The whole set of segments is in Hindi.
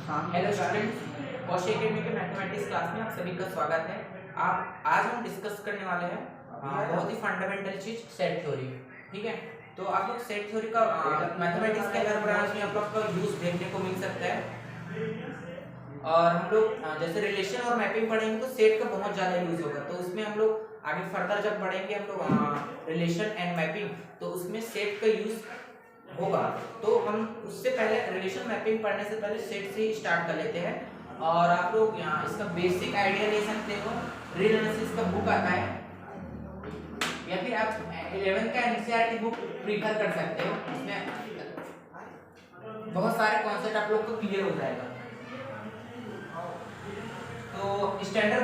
हाँ हेलो स्टूडेंट्स, कौशिक एकेडमी के मैथमेटिक्स क्लास में आप सभी का स्वागत है। आज हम डिस्कस करने वाले हैं बहुत ही फंडामेंटल चीज सेट थ्योरी। ठीक है, तो आप लोग सेट थ्योरी का मैथमेटिक्स के हर ब्रांच में आप लोग का यूज देखने को मिल सकता है। और हम लोग जैसे रिलेशन और मैपिंग पढ़ेंगे तो सेट का बहुत ज़्यादा यूज होगा, तो उसमें हम लोग आगे फर्दर जब पढ़ेंगे हम लोग रिलेशन एंड मैपिंग, तो उसमें सेट का यूज होगा। तो हम उससे पहले रिलेशन मैपिंग पढ़ने से पहले सेट से ही स्टार्ट कर लेते हैं। और आप लोग यहाँ इसका बेसिक आइडिया ले सकते हो, रील एनालिसिस का बुक आता है, या फिर आप 11th का एनसीईआरटी बुक प्रीफर कर सकते हो। इसमें बहुत सारे कॉन्सेप्ट आप लोग को क्लियर हो जाएगा। तो स्टैंडर्ड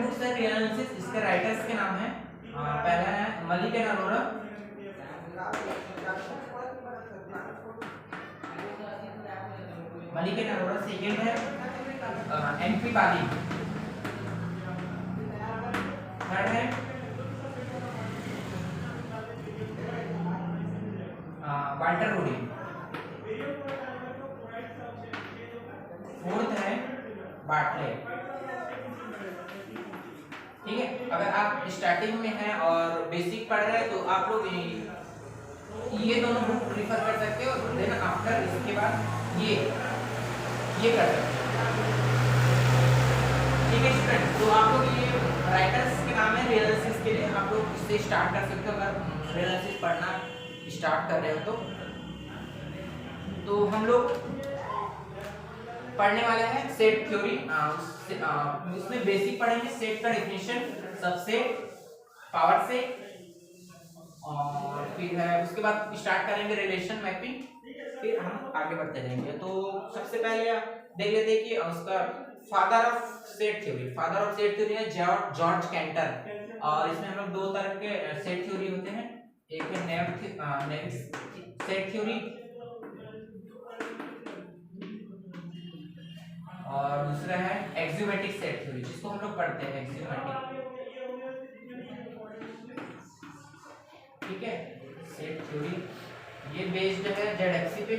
बुक से रील एनालिसिस, इसके राइटर्स के नाम है, पहला है मलिक एंड अरोरा, सेकंड है एमपी पाली, थर्ड है वाल्टर रोडी, फोर्थ है बाटले। ठीक है, अगर आप स्टार्टिंग में हैं और बेसिक पढ़ रहे हैं तो आप लोग ये दोनों बुक प्रीफर कर सकते हो। देन आफ्टर इसके बाद ये कर सकते हो। ठीक है स्टूडेंट, तो आप लोग ये राइटर्स के नाम है रील एनालिसिस के लिए, आप लोग इससे स्टार्ट कर सकते हो अगर रील एनालिसिस पढ़ना स्टार्ट कर रहे हो तो हम लोग पढ़ने वाले हैं सेट थ्योरी। उसमें बेसिक पढ़ेंगे सेट का डेफिनेशन, सबसेट, पावर से, और फिर है उसके बाद स्टार्ट करेंगे रिलेशन मैपिंग, फिर हम आगे बढ़ते रहेंगे। तो सबसे पहले देख लेते हैं कि उसका फादर ऑफ सेट थ्योरी है जॉर्ज कैंटर। और इसमें हम लोग दो तरह के सेट थ्योरी होते हैं, एक है नैविस सेट थ्योरी और दूसरा है एक्सियोमेटिक सेट थ्योरी, जिसको हम लोग पढ़ते हैं एक्सियोमेटिक। ठीक है, सेट थ्योरी ये बेस्ड है ZFC पे,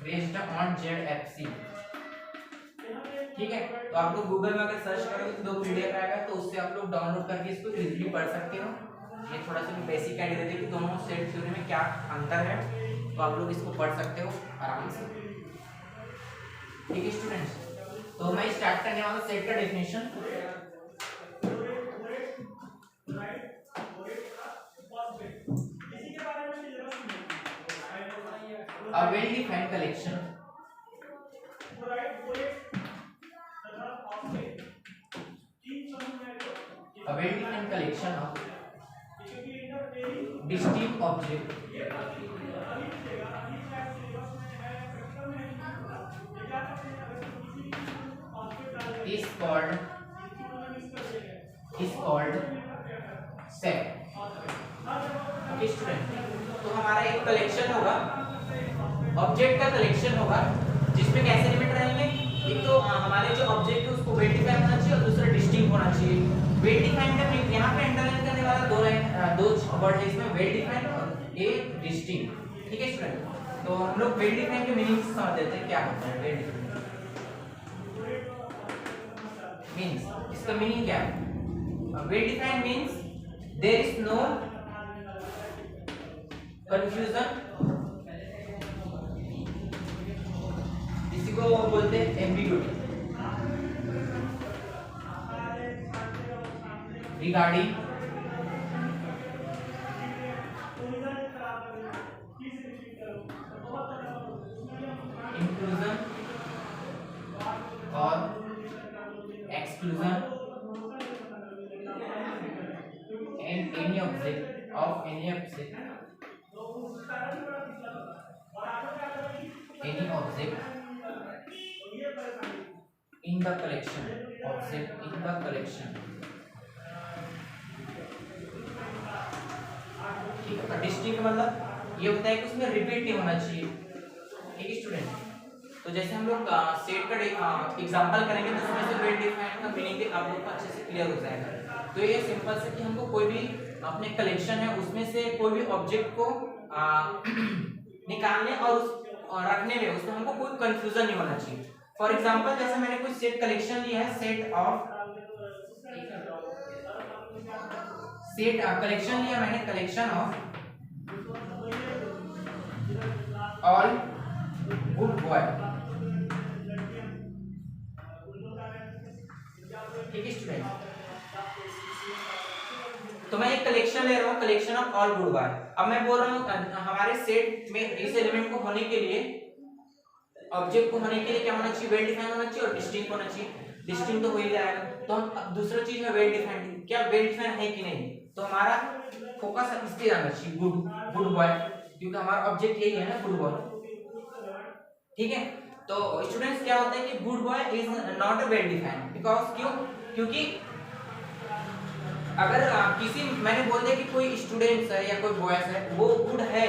बेस्ड ऑन ZFC। ठीक है, तो आप लोग गूगल में अगर सर्च करोगे तो 2 PDF आएगा, तो उससे आप लोग डाउनलोड करके इसको इजीली पढ़ सकते हो। ये थोड़ा सा बेसिक आइडिया देते हैं कि दोनों सेट थ्योरी में क्या अंतर है, तो आप लोग इसको पढ़ सकते हो आराम से। ठीक है स्टूडेंट्स, तो मैं स्टार्ट करने वाला सेट का definition. A well-defined collection of distinct objects is called set। Okay student, तो हमारा एक कलेक्शन होगा, ऑब्जेक्ट का कलेक्शन होगा, जिसमें कैसे लिमिट रहेंगे, एक तो हमारे जो ऑब्जेक्ट है उसको वेल डिफाइन होना चाहिए और दूसरा डिस्टिंक्ट होना चाहिए। वेल डिफाइन का मीन यहाँ पे अंडरलाइन करने वाला दो वर्ड है इसमें, वेल डिफाइन और ए डिस्टिंक्ट। ठीक है स्टूडेंट, तो हम लोग वेल डिफाइन के मीनिंग समझ लेते हैं क्या होता है। वेल डिफाइन मींस, इसका मीनिंग क्या है? Well define means there is no confusion, इसी को बोलते हैं एम्बिग्यूटी, रिगार्डिंग इंक्लूजन और exclusion and any object in the collection, ठीक है। डिस्टिंक्ट मतलब ये होता है कि उसमें रिपीट नहीं होना चाहिए। ठीक है स्टूडेंट, तो जैसे हम लोग सेट का एग्जांपल करेंगे तो उसमें से वेल डिफाइंड का मीनिंग भी आप लोग को अच्छे से क्लियर हो जाएगा। तो ये सिंपल से कि हमको कोई भी अपने कलेक्शन है उसमें से कोई भी ऑब्जेक्ट को निकालने और रखने में उसमें हमको कोई कंफ्यूजन नहीं होना चाहिए। फॉर एग्जांपल जैसे मैंने कोई सेट कलेक्शन लिया है, सेट कलेक्शन लिया मैंने, collection of all good boy, ठीक है स्टूडेंट। तो मैं एक कलेक्शन ले रहा हूँ, collection of all good boy. अब मैं बोल रहा हूँ हमारे सेट में इस एलिमेंट को होने के लिए, ऑब्जेक्ट को होने के लिए क्या होना चाहिए, वेल डिफाइन होना चाहिए और डिस्टिंक्ट होना चाहिए। डिस्टिंक्ट तो हो ही जाएगा, तो हम अब दूसरा चीज है वेल डिफाइंड, क्या वेल डिफाइन है कि नहीं, तो हमारा फोकस इस पे जाना चाहिए, गुड बॉय, क्योंकि हमारा ऑब्जेक्ट यही है ना, गुड बॉय, ठीक है। तो स्टूडेंट्स क्या होता है कि good boy is not a well defined, because क्यों, क्योंकि अगर किसी मैंने बोल दिया कि कोई स्टूडेंट्स है या कोई बॉयज है वो गुड है,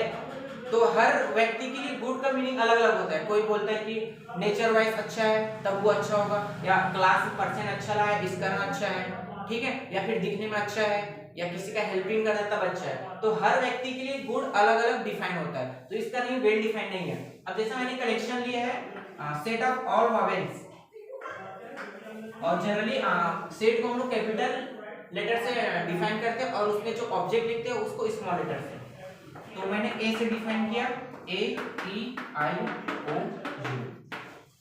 तो हर व्यक्ति के लिए गुड का मीनिंग अलग अलग होता है। कोई बोलता है कि नेचर वाइज अच्छा है तब वो अच्छा होगा, या क्लास में परसेंट अच्छा रहा है इस कारण अच्छा है, ठीक है, या फिर दिखने में अच्छा है, या किसी का हेल्पिंग करता है तब अच्छा है। तो हर व्यक्ति के लिए गुड अलग अलग डिफाइन होता है, तो इसका नहीं वेल डिफाइंड नहीं है। अब जैसे मैंने कलेक्शन लिया है सेट ऑफ ऑल वॉवेल्स, और जनरली सेट को हम लोग कैपिटल लेटर से डिफाइन करते हैं और उसमें जो ऑब्जेक्ट लिखते हैं उसको स्मॉल लेटर से। तो मैंने ए से डिफाइन किया, ए ई आई ओ यू,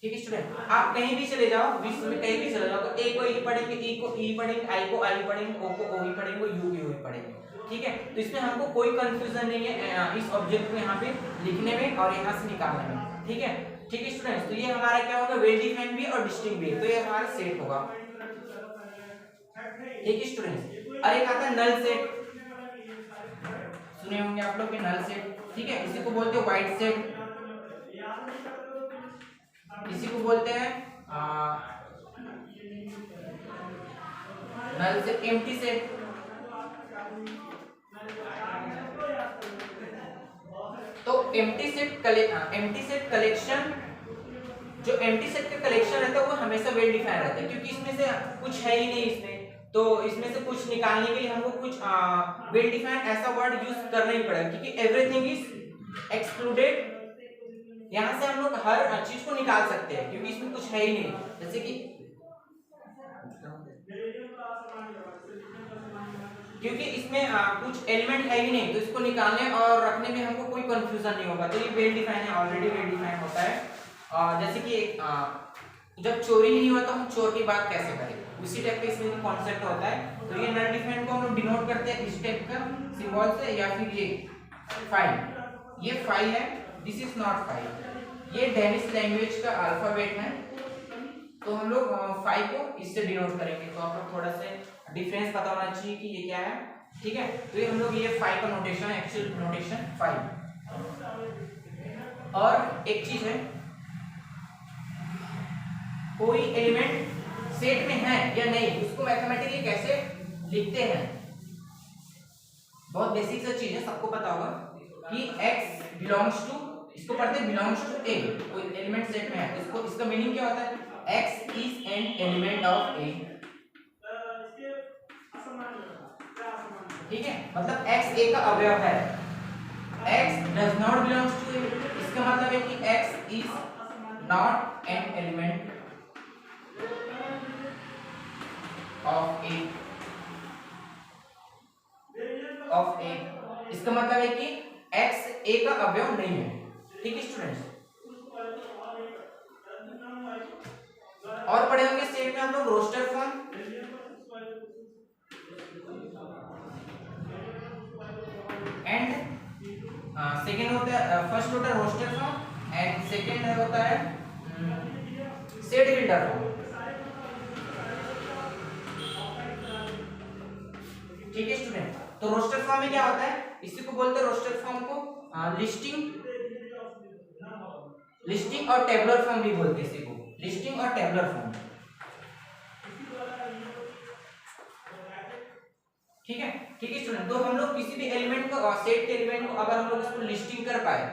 ठीक है स्टूडेंट। आप कहीं भी चले जाओ, विश्व में कहीं भी चले जाओ, तो ए को ई पढ़ेंगे, ई को ई पढ़ेंगे, आई को आई पढ़ेंगे, ओ को ओ ही पढ़ेंगे, यू को यू ही पढ़ेंगे, ठीक है। तो इसमें हमको कोई कंफ्यूजन नहीं है इस ऑब्जेक्ट को यहाँ पे लिखने में और यहाँ से निकालने में, ठीक है, ठीक है स्टूडेंट्स। तो ये हमारा क्या होगा, वेल डिफाइंड भी और डिस्टिंक्ट भी, तो ये हमारा सेट होगा, ठीक है स्टूडेंट्स। और एक आता है नल सेट, सुने होंगे आप लोग के नल सेट, ठीक है, इसी को बोलते हैं व्हाइट सेट, इसी को बोलते हैं नल सेट, एम्प्टी सेट। तो एम्प्टी सेट कलेक्शन, जो एम्प्टी सेट का कलेक्शन रहता है वो हमेशा वेल डिफाइन रहता है, क्योंकि इसमें से कुछ है ही नहीं इसमें, तो इसमें से कुछ निकालने के लिए हमको कुछ वेल डिफाइन ऐसा वर्ड यूज करना ही पड़ेगा, क्योंकि एवरीथिंग इज एक्सक्लूडेड। यहाँ से हम लोग हर चीज को निकाल सकते हैं क्योंकि इसमें कुछ है ही नहीं, जैसे कि क्योंकि इसमें कुछ एलिमेंट है ही नहीं, तो इसको निकालने और रखने में हमको कोई कंफ्यूजन नहीं होगा। तो ये वेल डिफाइन है, ऑलरेडी वेल डिफाइन होता है। जैसे कि जब चोरी नहीं हुआ तो हम चोर की बात कैसे करें, उसी टाइप का इसमें कॉन्सेप्ट होता है। तो ये नल डिफाइन को हम लोग डिनोट करते हैं इस टाइप का सिंबल से, या फिर ये फाइव, ये फाइव है, दिस इज नॉट फाइव, ये डेनिश लैंग्वेज का अल्फाबेट है, तो हम लोग फाइव को इससे डिनोट करेंगे। तो आप लोग थोड़ा सा डिफरेंस पता होना चाहिए कि ये क्या है, ठीक है। तो ये हम लोग ये फाइव का नोटेशन है, एक्चुअल नोटेशन फाइव। और एक चीज है, कोई एलिमेंट सेट में है या नहीं उसको मैथमेटिकली कैसे लिखते हैं, बहुत बेसिक सा चीज है, सबको पता होगा कि x बिलोंग्स टू, इसको पढ़ते हैं बिलोंग्स टू a, कोई एलिमेंट सेट में है, इसको इसका मीनिंग क्या होता है, x is an element of a, ठीक है, मतलब x a का अवयव है, x does not belongs to a, इसका मतलब है कि x is not an element of a, इसका मतलब है कि x a का अवयव नहीं है, ठीक है स्टूडेंट्स। और पढ़े होंगे सेट में हम लोग रोस्टर फॉर्म, एंड सेकेंड होता है, फर्स्ट होता है रोस्टर फॉर्म एंड सेकेंड होता है सेट बिल्डर फॉर्म, ठीक है स्टूडेंट। तो रोस्टर फॉर्म में क्या होता है, इसी को बोलते हैं रोस्टर फॉर्म को लिस्टिंग और टेबुलर फॉर्म भी बोलते हैं, इसी को लिस्टिंग और टेबुलर फॉर्म, ठीक है, ठीक है स्टूडेंट। तो हम लोग किसी भी एलिमेंट को, सेट के एलिमेंट को अगर हम लोग उसको लिस्टिंग कर पाए,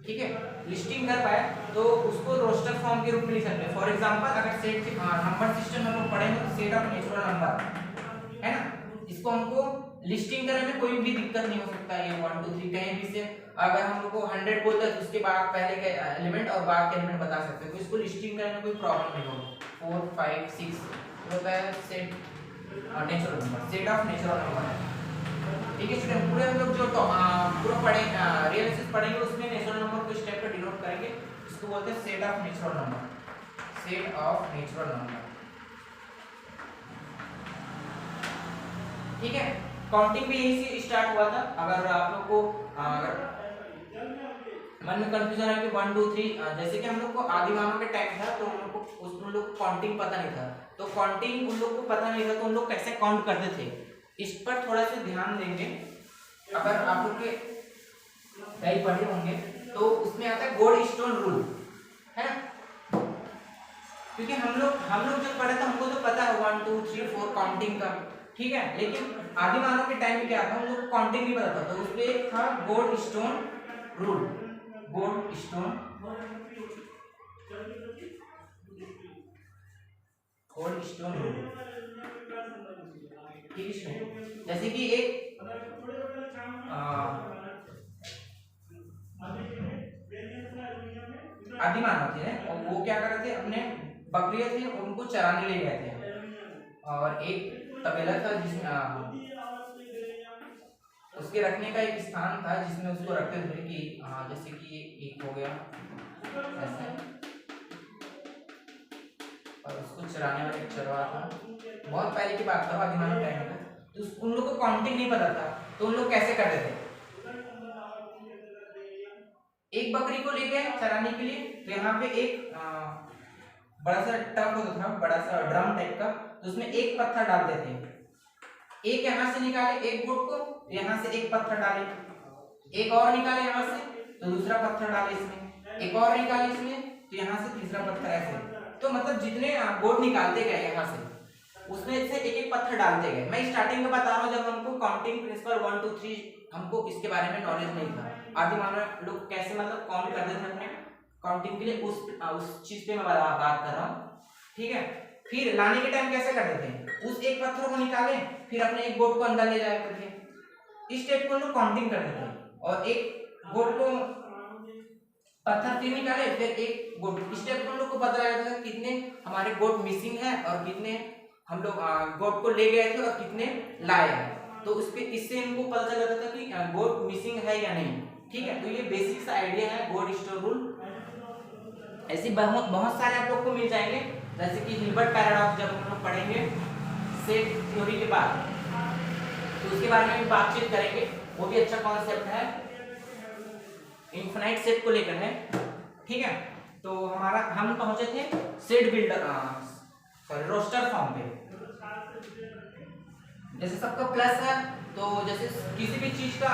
ठीक है, लिस्टिंग कर पाए तो उसको रोस्टर फॉर्म के रूप में लिख सकते हैं। फॉर एग्जांपल अगर सेट नंबर सिस्टम हम लोग पढ़ेंगे तो सेट ऑफ नेचुरल नंबर है ना, इसको हमको लिस्टिंग करने में कोई भी दिक्कत नहीं हो सकता है, ये 1 2 3 कहीं भी से अगर हम लोग को 100 बोलते हैं तो उसके बाद पहले के एलिमेंट और बाद के एलिमेंट बता सकते हैं, तो इसको लिस्टिंग करने में कोई प्रॉब्लम नहीं होगी। 4 5 6 होता है set natural number, set of natural number. ठीक है स्टूडेंट, पूरे हम लोग जो पूरा पढ़े रियल एनालिसिस पढ़ेंगे उसमें नेचुरल नंबर को स्टेप पर डिनोट करेंगे। इसको बोलते हैं set of natural number, set of natural number. ठीक है, काउंटिंग भी यही से स्टार्ट हुआ था। अगर आप लोग को अगर मन में कंफ्यूजन है कि 1 2 3, जैसे कि हम लोग को आदि मानव के टाइम था तो उन लोग को काउंटिंग पता नहीं था, तो काउंटिंग उन लोग को पता नहीं था तो उन लोग कैसे काउंट करते थे, इस पर थोड़ा सा ध्यान देंगे। अगर आप लोग के कई पढ़े होंगे तो उसमें आता है गोल्डस्टोन रूल, है ना, क्योंकि हम लोग जब पढ़े थे हमको तो पता है 1 2 3 4 काउंटिंग का, ठीक है, लेकिन आदि मानव के टाइम में क्या था, हम लोग को काउंटिंग नहीं पता था, तो उसमें एक था गोल्डस्टोन रूल, गोल्डस्टोन रूल। ठीक है, जैसे कि एक आदि मानव थे और वो क्या कर रहे थे, अपने बकरियां थी उनको चराने ले गए थे, और एक तबेला था जिसमें उसके रखने का एक स्थान था जिसमें उसको रखते थे कि जैसे कि एक हो गया ऐसे, और उसको चराने वाला एक चरवाहा था, बहुत पहले की बात था आदि मानव टाइम में, तो उन लोग को काउंटिंग नहीं पता था, तो उन लोग कैसे करते थे, एक बकरी को ले गए चराने के लिए, तो यहाँ पे एक बड़ा सा टब होता था, बड़ा सा ड्रम टाइप का, तो उसमें एक पत्थर डालते थे, एक यहाँ से निकाले एक गोट को, यहाँ से एक पत्थर डाले, एक और निकाले यहाँ से तो दूसरा पत्थर डाले इसमें, एक और निकाले इसमें तो यहाँ से तीसरा पत्थर, ऐसे, तो मतलब जितने गोट निकालते गए यहाँ से उसमें से एक एक पत्थर डालते गए। मैं स्टार्टिंग में बता रहा हूँ जब हमको काउंटिंग प्रिंसिपल 1 2 3 हमको इसके बारे में नॉलेज नहीं था, आदि मानव लोग कैसे मतलब काउंट करते थे अपने काउंटिंग के लिए, उस चीज पे मैं बात कर रहा हूँ। ठीक है, फिर लाने के टाइम कैसे करते थे, उस एक पत्थर को निकाले फिर अपने एक गोट को अंदर ले जाते थे, इस टाइप को लोग काउंटिंग करते थे, और एक गोट को पत्थर फिर निकाले फिर एक गोट, इस टाइप को लोग को पता लगा था कितने हमारे गोट मिसिंग है और कितने हम लोग गोट को ले गए थे और कितने लाए हैं, तो उसके इससे इनको पता चल जाता था कि गोट मिसिंग है या नहीं। ठीक है, तो ये बेसिक सा आइडिया है गोल्डस्टोन रूल। ऐसे बहुत सारे आप लोग को मिल जाएंगे, जैसे कि हिल्बर्ट पैराडॉक्स जब हम लोग पढ़ेंगे सेट थ्योरी के बाद, तो उसके बारे में भी बातचीत करेंगे, वो भी अच्छा कॉन्सेप्ट है, इनफिनाइट सेट को लेकर है। ठीक है, तो हम पहुंचे थे सेट बिल्डर रोस्टर फॉर्म पे, जैसे सबका प्लस है तो जैसे किसी भी चीज का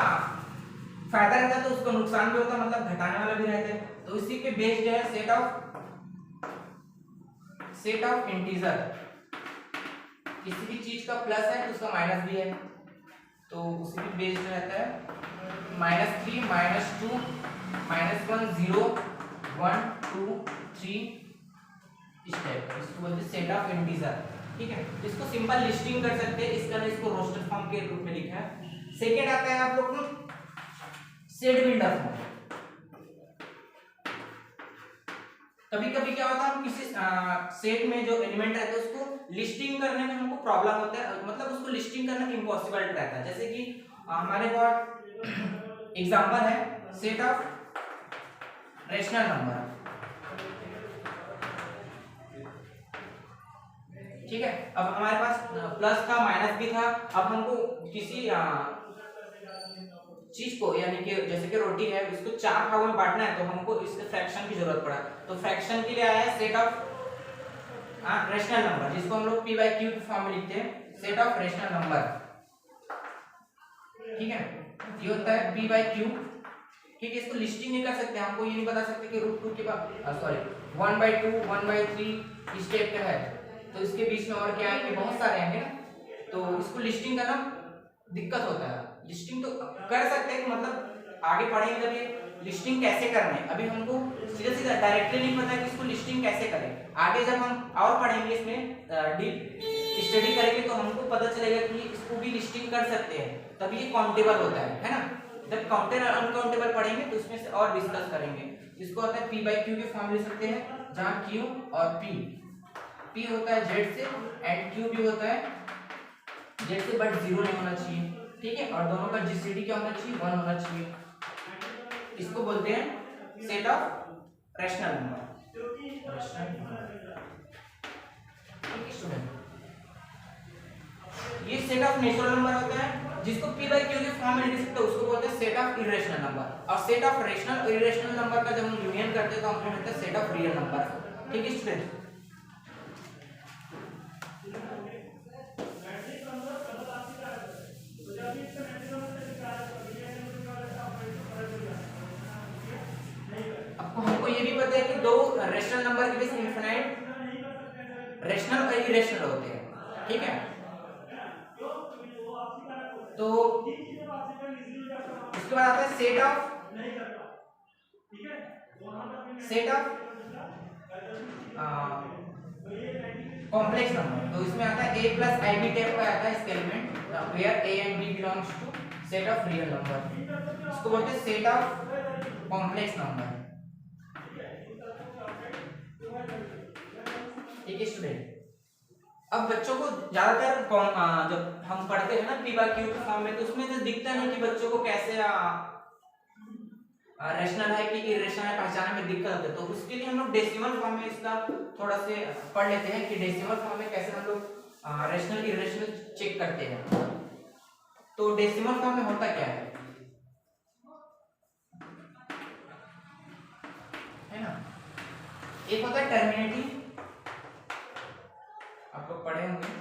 फायदा रहता है तो उसका नुकसान भी होता है, मतलब घटाने वाला भी रहता है, तो इसी पे बेस्ड है सेट ऑफ इंटीजर, किसी भी चीज का प्लस है तो उसका माइनस भी है, तो उसी पे बेस्ड रहता है -3 -2 -1 0 1 2 3 इस टाइप, इसको बोलते हैं सेट ऑफ इंटीजर। ठीक है, इसको सिंपल लिस्टिंग कर सकते हैं, इसका इसको रोस्टर फॉर्म के रूप में लिखा है। सेकेंड आता है आप लोग को सेट बिल्डर फॉर्म। कभी कभी क्या होता है, हम किसी सेट में जो एलिमेंट रहता है उसको लिस्टिंग करने में हमको प्रॉब्लम होता है, मतलब उसको लिस्टिंग करना इम्पॉसिबल रहता है, जैसे कि हमारे पास एग्जांपल है सेट ऑफ रेशनल नंबर। ठीक है, अब हमारे पास प्लस था माइनस भी था, अब हमको किसी चीज को यानी कि जैसे कि रोटी है उसको 4 भागों में बांटना है, तो हमको इसके फ्रैक्शन की जरूरत पड़ा, तो फ्रैक्शन के लिए आया है सेट ऑफ रेशनल नंबर, जिसको हम लोग p/q फॉर्म में लिखते हैं, सेट ऑफ रेशनल नंबर। ठीक है, ये होता है p/q। ठीक है, इसको लिस्टिंग नहीं कर सकते, हमको ये नहीं बता सकते कि √2 के बाद सॉरी 1/2 1/3 इस टाइप का है, तो इसके बीच में और क्या आएंगे, बहुत सारे आएंगे ना, तो इसको लिस्टिंग करना दिक्कत होता है। लिस्टिंग तो कर सकते हैं, मतलब आगे पढ़ेंगे जब ये लिस्टिंग कैसे करना है, अभी हमको सीधा सीधा डायरेक्टली नहीं पता कि इसको लिस्टिंग कैसे करें, आगे जब हम और पढ़ेंगे इसमें डीप स्टडी करेंगे तो हमको पता चलेगा कि इसको भी लिस्टिंग कर सकते हैं, तभी ये काउंटेबल होता है ना। जब काउंटेबल अनकाउंटेबल पढ़ेंगे तो उसमें से और डिस्कस करेंगे। इसको होता है p बाई क्यू के फॉर्म ले सकते हैं, जहाँ q और p होता है z से एंड q भी होता है z से, बट 0 नहीं होना चाहिए, ठीक है। और दोनों का जीसीडी क्या होना चाहिए, 1 होना चाहिए। इसको बोलते हैं सेट ऑफ रैशनल नंबर। ये सेट ऑफ नेचुरल नंबर होता है, जिसको p बाई q के फॉर्म में लिख सकते हैं, उसको बोलते हैं सेट ऑफ इरेशनल नंबर। और सेट ऑफ रेशनल और इरेशनल नंबर का जब हम यूनियन करते हैं तो हमको मिलता है सेट ऑफ रियल नंबर, ठीक है स्टूडेंट। आपको हमको ये भी पता है कि दो रेशनल नंबर के बीच इनफिनाइट रेशनल और इरेशनल होते हैं, ठीक है। तो उसके बाद आता है सेट ऑफ कॉम्प्लेक्स नंबर। तो इसमें आता है a plus i b type का आता है इसका element, where a and b belongs to set of real number. इसको बोलते हैं सेट ऑफ कॉम्प्लेक्स नंबर, ठीक है स्टूडेंट। अब बच्चों को ज्यादातर जब हम पढ़ते हैं ना p बाई q के फॉर्म में, तो उसमें तो दिखता नहीं कि बच्चों को कैसे रेशनल है कि इरेशनल है पहचानने में दिक्कत होती है। तो उसके लिए हम लोग डेसिमल फॉर्म में इसका थोड़ा से पढ़ लेते हैं कि डेसिमल फॉर्म में कैसे हम लोग रेशनल इरेशनल चेक करते हैं। तो डेसिमल फॉर्म में होता क्या है ना, एक होता है टर्मिनेटिंग, आप लोग पढ़े होंगे,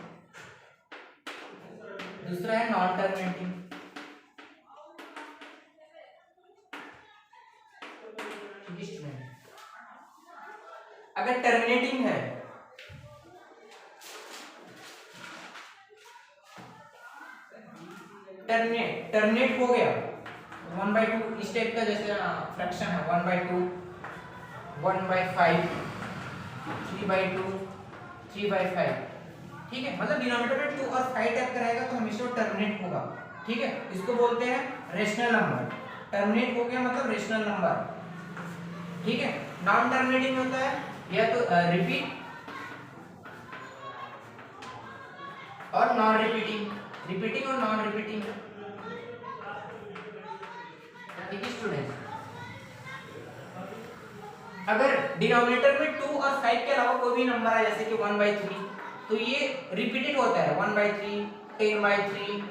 दूसरा है नॉन टर्मिनेटिंग। अगर टर्मिनेटिंग है टर्मिनेट हो गया 1/2 इस टाइप का, जैसे फ्रैक्शन है 1/2, 1/5, 3/2, 3/5, ठीक है। मतलब डिनोमिनेटर में 2 और 5 टाइप का रहेगा तो हमेशा टर्मिनेट होगा, ठीक है। इसको बोलते हैं रेशनल नंबर। टर्मिनेट हो गया मतलब रेशनल नंबर, ठीक है। नॉन टर्मिनेटिंग होता है या तो रिपीट और नॉन रिपीटिंग, रिपीटिंग और नॉन रिपीटिंग, ठीक है स्टूडेंट। अगर डिनोमिनेटर में 2 और 5 के अलावा कोई भी नंबर है जैसे कि 1/3, तो ये रिपीटेड होता है 1/3, 10/3,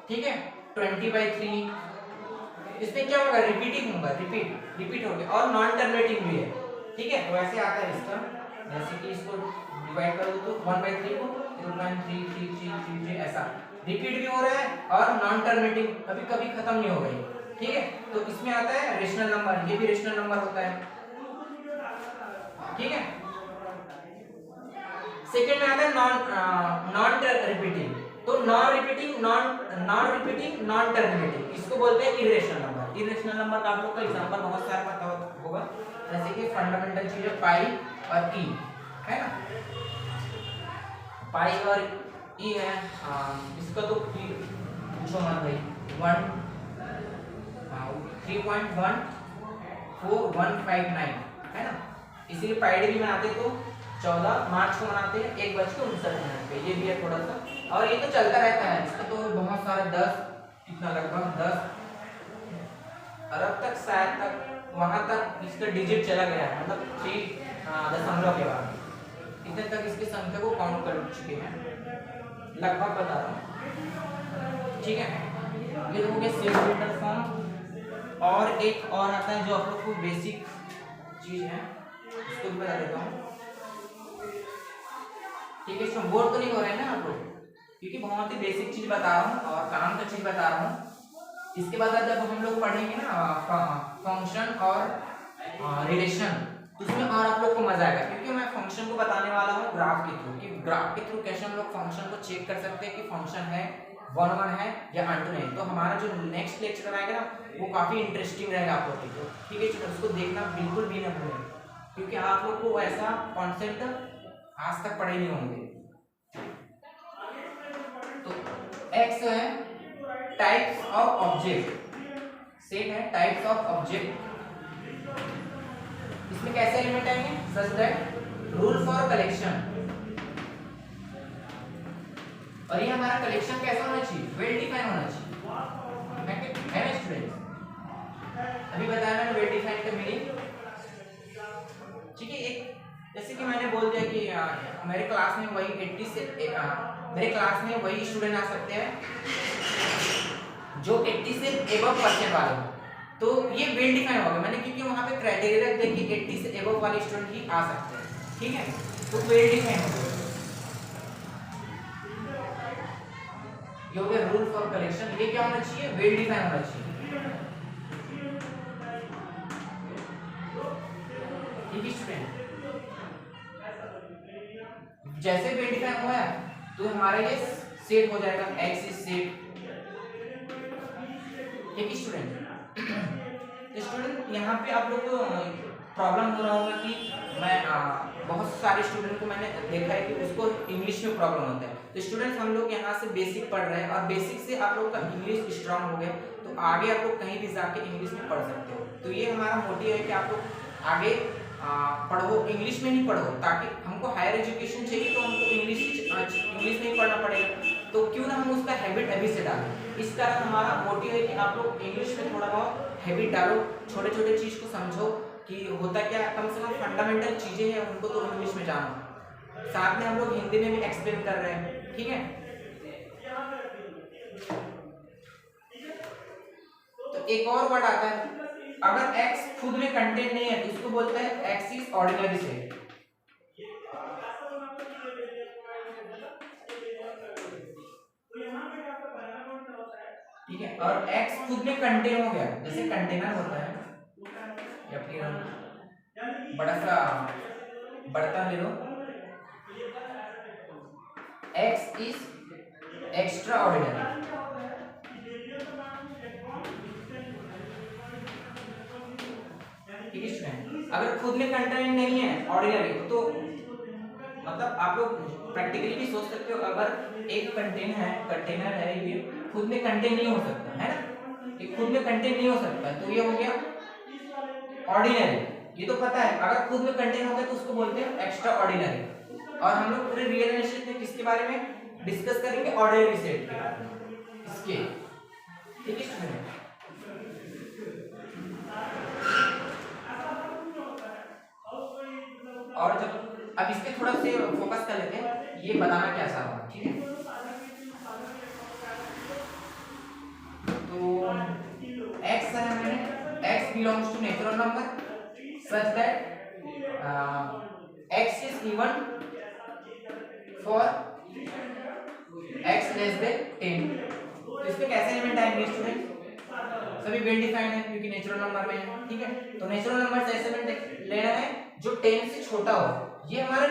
ठीक है, 20/3। इसमें क्या होगा, रिपीटिंग होगा, रिपीट हो गया। और नॉन टर्मिनेटिंग भी है, ठीक है। तो ऐसे आता है इसका, जैसे कि इसको डिवाइड कर दो तो 1/3 को 0.3333 ऐसा रिपीट भी हो रहा है और नॉन टर्मिनेटिंग कभी कभी खत्म नहीं हो गई, ठीक है। तो इसमें आता है रेशनल नंबर, ये भी रेशनल नंबर होता है, ठीक है। सेकंड में आता है नॉन रिपीटिंग। तो नॉन रिपीटिंग नॉन टर्मिनेटिंग, इसको बोलते हैं इरेशनल नंबर। इरेशनल नंबर का आप लोग का एग्जांपल बहुत सारा पता होगा, जैसे कि फंडामेंटल चीज है पाई और ई, है ना। पाई और ई है, इसका तो पूछो मत भाई, 3.14159 है ना। इसीलिए पाई डे भी मनाते तो 14 मार्च को मनाते हैं 1:59 पे, ये भी है थोड़ा सा। और ये तो चलता रहता है, इसका तो बहुत सारे 10 कितना लगभग 10 अरब तक शायद तक वहां तक इसका डिजिट चला गया है, मतलब 3 दशमलव के बाद इतने तक इसकी संख्या को काउंट कर चुके हैं, लगभग बता रहा हूँ, ठीक है। ये हो गया सेट फॉर्म। और एक और आता है जो आप लोग को बेसिक चीज है, इसको भी बता देता हूँ, ठीक है। इसमें बोर तो नहीं हो रहे हैं ना आप लोग, क्योंकि बहुत ही बेसिक चीज बता रहा हूँ और काम का चीज बता रहा हूँ। इसके बाद जब हम लोग पढ़ेंगे ना फंक्शन और रिलेशन, तो उसमें और आप लोग को मजा आएगा, क्योंकि मैं फंक्शन को बताने वाला हूँ ग्राफ के थ्रू, कि ग्राफ के थ्रू कैसे हम लोग फंक्शन को चेक कर सकते हैं कि फंक्शन है 1 है या अनटू नहीं। तो हमारा जो नेक्स्ट लेक्चर आएगा ना वो काफी इंटरेस्टिंग रहेगा आप लोग के लिए, ठीक है। तो उसको देखना बिल्कुल भी ना भूलें, क्योंकि आप लोग को ऐसा कॉन्सेप्ट आज तक पढ़े नहीं होंगे। तो एक्स है टाइप्स ऑफ ऑब्जेक्ट, सेट है टाइप्स ऑफ ऑब्जेक्ट, इसमें कैसे एलिमेंट आएंगे, such that rule for collection, और ये हमारा कलेक्शन कैसा होना चाहिए, वेल डिफाइन होना चाहिए, है ना स्टूडेंट। अभी बताया मैंने वेल डिफाइन का मीनिंग, ठीक है। एक जैसे कि मैंने बोल दिया कि मेरे क्लास में वही 80 से मेरे क्लास में वही स्टूडेंट आ सकते हैं जो 80 से एबव परसेंट वाले हो, तो ये वेल डिफाइन होगा मैंने, क्योंकि वहां पे क्राइटेरिया रख दिया कि 80 से एबव वाले स्टूडेंट ही आ सकते हैं, ठीक है, तो वेल डिफाइन होगा। ये हो गया रूल फॉर कलेक्शन, ये क्या होना चाहिए, वेल डिफाइन होना चाहिए, ठीक है स्टूडेंट। जैसे वेल डिफाइन हुआ है तो हमारा ये सेट हो जाएगा, एक्स इज सेट, ठीक है स्टूडेंट। तो स्टूडेंट यहाँ पे आप लोग को प्रॉब्लम हो रहा होगा कि मैं बहुत सारे स्टूडेंट को मैंने देखा है कि उसको इंग्लिश में प्रॉब्लम होता है, तो स्टूडेंट्स हम लोग यहाँ से बेसिक पढ़ रहे हैं और बेसिक से आप लोग का इंग्लिश स्ट्रांग हो गया तो आगे आप लोग कहीं भी जाके इंग्लिश में पढ़ सकते हो। तो ये हमारा मोटिव है कि आप लोग आगे पढ़ो, इंग्लिश में ही पढ़ो, ताकि हमको हायर एजुकेशन चाहिए तो हमको इंग्लिश में ही पढ़ना पड़ेगा, तो क्यों ना हम उसका हैबिट अभी से डालें। इस कारण हमारा मोटिव है कि आप लोग इंग्लिश में थोड़ा बहुत हैबिट डालो, छोटे छोटे चीज़ को समझो कि होता क्या, कम से कम फंडामेंटल चीज़ें हैं उनको तो इंग्लिश में जानो, साथ में हम लोग हिंदी में भी एक्सप्लेन कर रहे हैं, ठीक है। तो एक और वर्ड आता है, अगर x खुद में कंटेंट नहीं है तो उसको बोलते हैं x इज ऑर्डिनरी सेट, ठीक है। और x खुद में कंटेन हो गया, जैसे कंटेनर होता है या फिर बड़ा सा बर्तन ले लो, x इज एक्स्ट्रा ऑर्डिनरी, ठीक है स्टूडेंट। अगर खुद में कंटेंट नहीं है ऑर्डिनरी तो मतलब आप लोग प्रैक्टिकली भी सोच सकते हो, अगर एक कंटेनर है ये खुद में कंटेन नहीं हो सकता है ना, ये खुद में कंटेन नहीं हो सकता, तो ये हो गया ऑर्डिनरी, ये तो पता है। अगर खुद में कंटेन होगा तो उसको बोलते हैं एक्स्ट्रा ऑर्डिनरी, और हम लोग पूरे रियल एस्टेट में किसके बारे में डिस्कस करेंगे, ऑर्डिनरी सेट के बारे में, इसके, ठीक है स्टूडेंट। और जब अब इस पे थोड़ा से फोकस कर लेते हैं, ये बताना कैसा होगा, ठीक है। तो x है मैंने, x belongs to natural number such that x is even for x less than 10। तो इसमें कैसे एलिमेंट आएंगे स्टूडेंट, सभी वेल डिफाइंड है क्योंकि नेचुरल नंबर में है, ठीक है। तो नेचुरल नंबर से ऐसे एलिमेंट लेना है जो 10 से छोटा हो, ये हमारा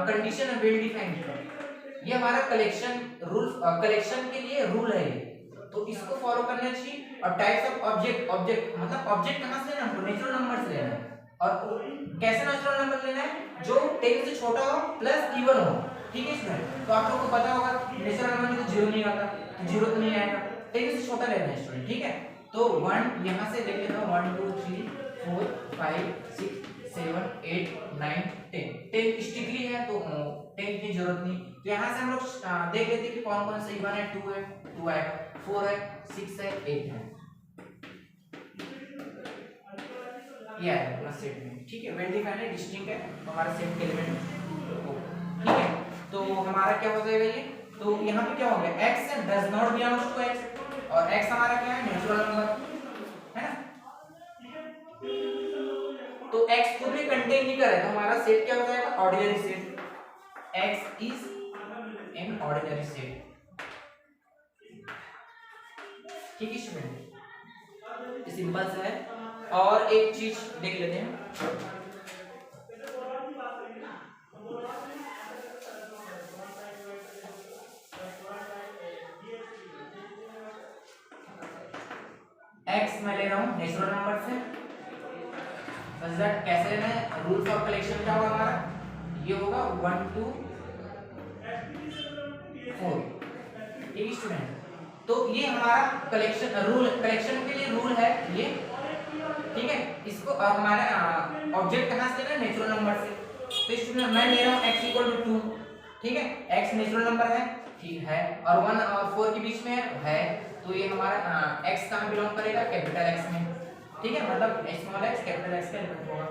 कंडीशन है वेल डिफाइंड का, ये हमारा कलेक्शन रूल, कलेक्शन के लिए रूल है ये, तो इसको फॉलो करना चाहिए। और टाइप्स ऑफ ऑब्जेक्ट मतलब ऑब्जेक्ट कहां से लेना है, नेचुरल नंबर से लेना है, और कैसे नेचुरल नंबर लेना है, जो 10 से छोटा हो प्लस इवन हो, ठीक है स्टूडेंट। तो आप लोगों को पता होगा नेचुरल नंबर में तो 0 नहीं आता, तो 0 तो नहीं आएगा, 10 से छोटा लेना है स्टूडेंट, ठीक है। तो 1 यहां से देख लेते हो, 1 2 3 4 5 6 7 8 9 10, 10 स्ट्रिक्टली है तो 10 की जरूरत नहीं, तो यहाँ से हम लोग देख लेते हैं कि कौन कौन से इवन है, 2 है 2 आएगा, 4 है 6 है 8 है, ये आएगा अपना सेट में, ठीक है। वेल डिफाइंड है, डिस्टिंक्ट है, तो हमारा सेट के एलिमेंट, ठीक है। तो हमारा क्या हो जाएगा ये, तो यहाँ पे क्या हो गया, x does not belongs to x, और x हमारा क्या है, नेचुरल नंबर है ना, तो x खुद में कंटेन नहीं कर रहा है, तो हमारा सेट क्या हो जाएगा, ordinary set, x is an ordinary set, ठीक है स्टूडेंट, सिंपल सा है। और एक चीज देख लेते हैं, x मैं ले रहा हूं नेचुरल नंबर से, रिजल्ट कैसे लेना है, रूल फॉर कलेक्शन क्या होगा हमारा, ये होगा 1 2 4, ठीक है स्टूडेंट। तो ये हमारा कलेक्शन के लिए रूल है ये, ठीक है। इसको हमारे ऑब्जेक्ट कहाँ से लेना है, नेचुरल नंबर से। तो इसमें मैं ले रहा हूँ x इक्वल टू 2, ठीक है। x नेचुरल नंबर है, ठीक है, और 1 और 4 के बीच में है, तो ये हमारा x कहाँ बिलोंग करेगा, कैपिटल x में, ठीक है। मतलब स्मॉल x कैपिटल x का एलिमेंट होगा।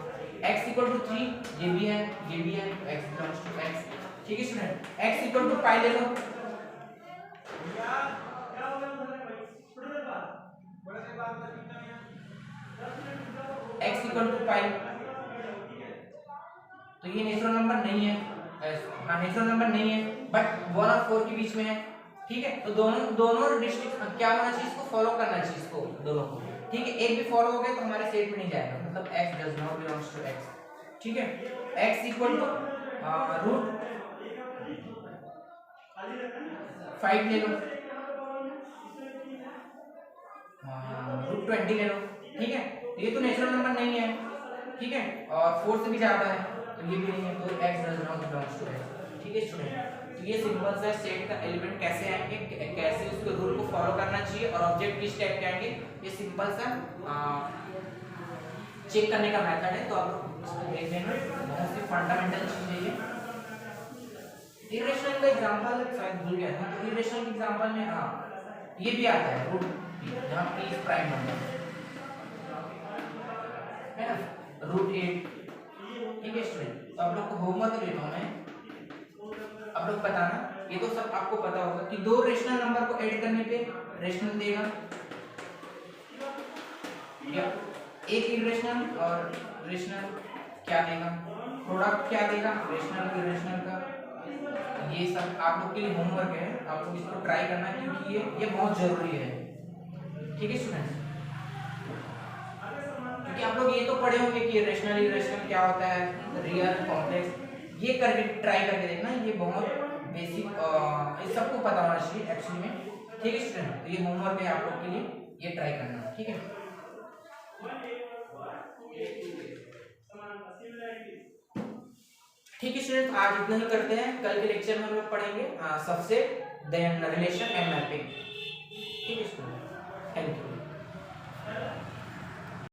x इक्वल टू 3 ये भी है, ये भी है, तो x बिलोंग्स टू x, ठीक है स्टूडेंट। x इक्वल टू पाई ले लो, x इक्वल टू पाई, तो ये नेचुरल नंबर नहीं है, हाँ नेचुरल नंबर नहीं है, बट 1 और 4 के बीच में है, ठीक है। तो दोनों डिस्ट्रिक्ट क्या होना चाहिए, इसको फॉलो करना चाहिए, इसको दोनों को, ठीक है। एक भी फॉलो हो गया तो हमारे सेट में नहीं जाएगा, मतलब x does not belongs to x, ठीक है। x इक्वल टू रूट 5 ले लो, रूट 20 ले लो, ठीक है। ये तो नेचुरल नंबर नहीं है, ठीक है, और 4 से भी ज्यादा है, तो ये भी नहीं है, तो x does not belongs to x, ठीक है स्टूडेंट। तो ये सिंपल सा सेट का एलिमेंट कैसे आएंगे, कैसे उसके रूल को फॉलो करना चाहिए, और ऑब्जेक्ट किस टाइप के आएंगे, ये सिंपल सा चेक करने का मेथड है। तो आप लोग देख लेना, बहुत सी फंडामेंटल चीजें ये। इरेशनल का एग्जांपल शायद भूल गया था, तो इरेशनल के एग्जांपल में ये भी आता है रूट, जहां p इज प्राइम नंबर है ना, रूट 8, ठीक है स्टूडेंट। तो आप लोग को होमवर्क देता हूं मैं, आप लोग बताना, ये तो सब आपको पता होगा कि दो रेशनल नंबर को ऐड करने पे रेशनल देगा, या एक इरेशनल और रेशनल क्या देगा, प्रोडक्ट क्या देगा, रेशनल और इरेशनल का। ये सब आप लोग के लिए होमवर्क है, आप लोग इसको ट्राई करना, क्योंकि ये बहुत जरूरी है, ठीक है स्टूडेंट्स। क्योंकि आप लोग ये तो पढ़े होंगे कि रेशनल इरेशनल क्या होता है, रियल कॉम्प्लेक्स, ये करके ट्राई करके देखना, ये बहुत बेसिक ये सबको पता होना चाहिए एक्चुअली में, ठीक है स्टूडेंट। तो ये होमवर्क है आप लोग के लिए, ये ट्राई करना, ठीक है। ठीक है स्टूडेंट, आज इतना ही करते हैं, कल के लेक्चर में हम लोग पढ़ेंगे subset, then relation and mapping, ठीक है स्टूडेंट, थैंक यू।